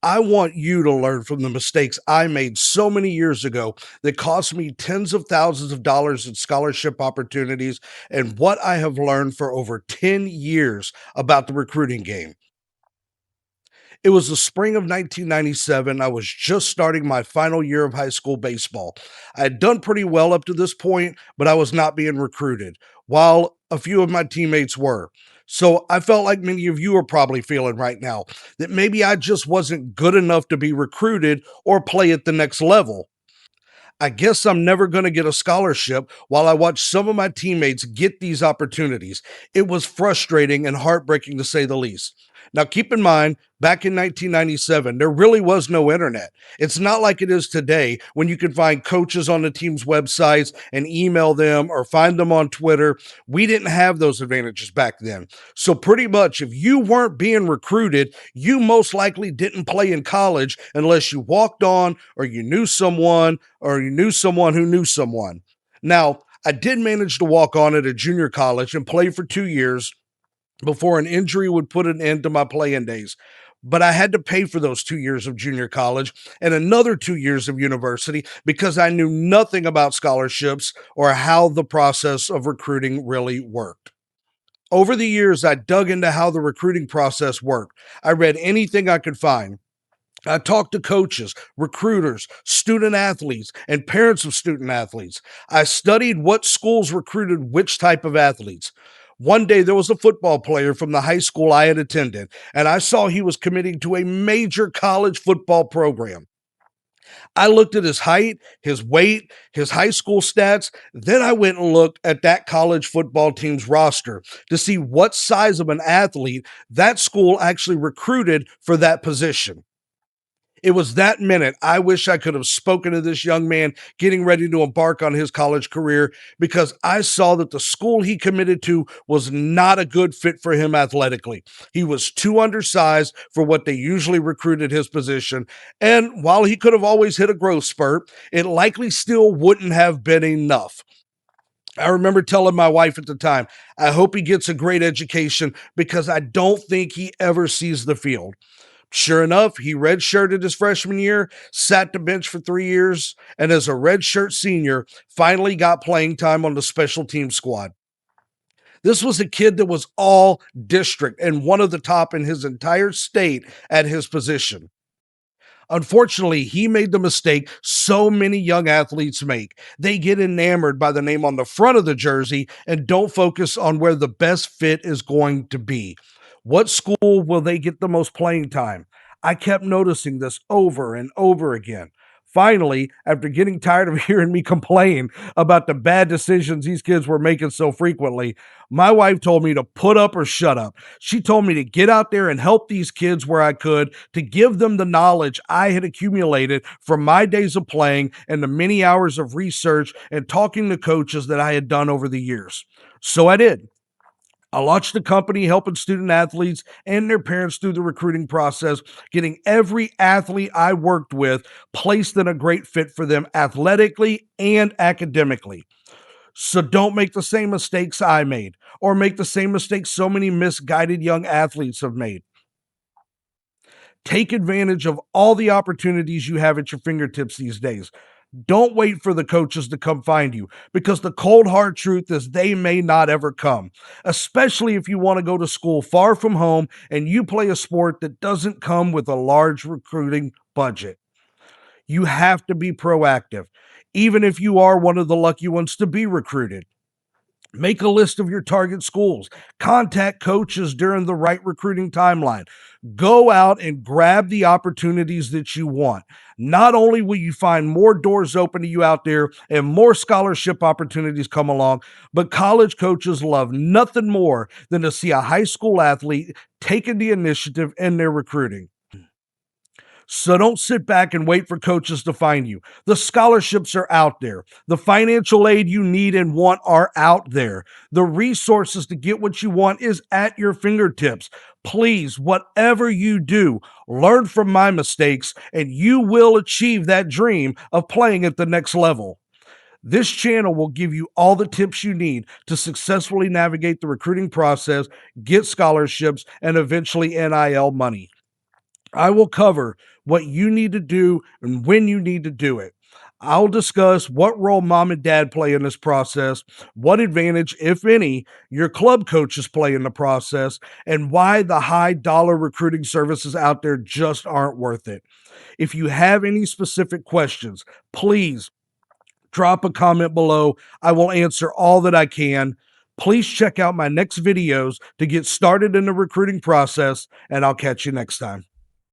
I want you to learn from the mistakes I made so many years ago that cost me tens of thousands of dollars in scholarship opportunities and what I have learned for over 10 years about the recruiting game. It was the spring of 1997. I was just starting my final year of high school baseball. I had done pretty well up to this point, but I was not being recruited, while a few of my teammates were. So I felt like many of you are probably feeling right now that maybe I just wasn't good enough to be recruited or play at the next level. I guess I'm never going to get a scholarship while I watch some of my teammates get these opportunities. It was frustrating and heartbreaking to say the least. Now, keep in mind, back in 1997, there really was no internet. It's not like it is today when you can find coaches on the team's websites and email them or find them on Twitter. We didn't have those advantages back then. So, pretty much, if you weren't being recruited, you most likely didn't play in college unless you walked on or you knew someone who knew someone. Now, I did manage to walk on at a junior college and play for 2 years before an injury would put an end to my playing days. But I had to pay for those 2 years of junior college and another 2 years of university because I knew nothing about scholarships or how the process of recruiting really worked. Over the years, I dug into how the recruiting process worked. I read anything I could find. I talked to coaches, recruiters, student athletes, and parents of student athletes. I studied what schools recruited which type of athletes. One day, there was a football player from the high school I had attended, and I saw he was committing to a major college football program. I looked at his height, his weight, his high school stats. Then I went and looked at that college football team's roster to see what size of an athlete that school actually recruited for that position. It was that minute I wish I could have spoken to this young man getting ready to embark on his college career because I saw that the school he committed to was not a good fit for him athletically. He was too undersized for what they usually recruited his position. And while he could have always hit a growth spurt, it likely still wouldn't have been enough. I remember telling my wife at the time, I hope he gets a great education because I don't think he ever sees the field. Sure enough, he redshirted his freshman year, sat the bench for 3 years, and as a redshirt senior, finally got playing time on the special team squad. This was a kid that was all district and one of the top in his entire state at his position. Unfortunately, he made the mistake so many young athletes make. They get enamored by the name on the front of the jersey and don't focus on where the best fit is going to be. What school will they get the most playing time? I kept noticing this over and over again. Finally, after getting tired of hearing me complain about the bad decisions these kids were making so frequently, my wife told me to put up or shut up. She told me to get out there and help these kids where I could, to give them the knowledge I had accumulated from my days of playing and the many hours of research and talking to coaches that I had done over the years. So I did. I launched a company helping student athletes and their parents through the recruiting process, getting every athlete I worked with placed in a great fit for them athletically and academically. So don't make the same mistakes I made or make the same mistakes so many misguided young athletes have made. Take advantage of all the opportunities you have at your fingertips these days. Don't wait for the coaches to come find you because the cold hard truth is they may not ever come, especially if you want to go to school far from home and you play a sport that doesn't come with a large recruiting budget. You have to be proactive, even if you are one of the lucky ones to be recruited. Make a list of your target schools. Contact coaches during the right recruiting timeline. Go out and grab the opportunities that you want. Not only will you find more doors open to you out there and more scholarship opportunities come along, but college coaches love nothing more than to see a high school athlete taking the initiative in their recruiting. So don't sit back and wait for coaches to find you. The scholarships are out there. The financial aid you need and want are out there. The resources to get what you want is at your fingertips. Please, whatever you do, learn from my mistakes and you will achieve that dream of playing at the next level. This channel will give you all the tips you need to successfully navigate the recruiting process, get scholarships, and eventually NIL money. I will cover what you need to do and when you need to do it. I'll discuss what role mom and dad play in this process, what advantage, if any, your club coaches play in the process, and why the high dollar recruiting services out there just aren't worth it. If you have any specific questions, please drop a comment below. I will answer all that I can. Please check out my next videos to get started in the recruiting process, and I'll catch you next time.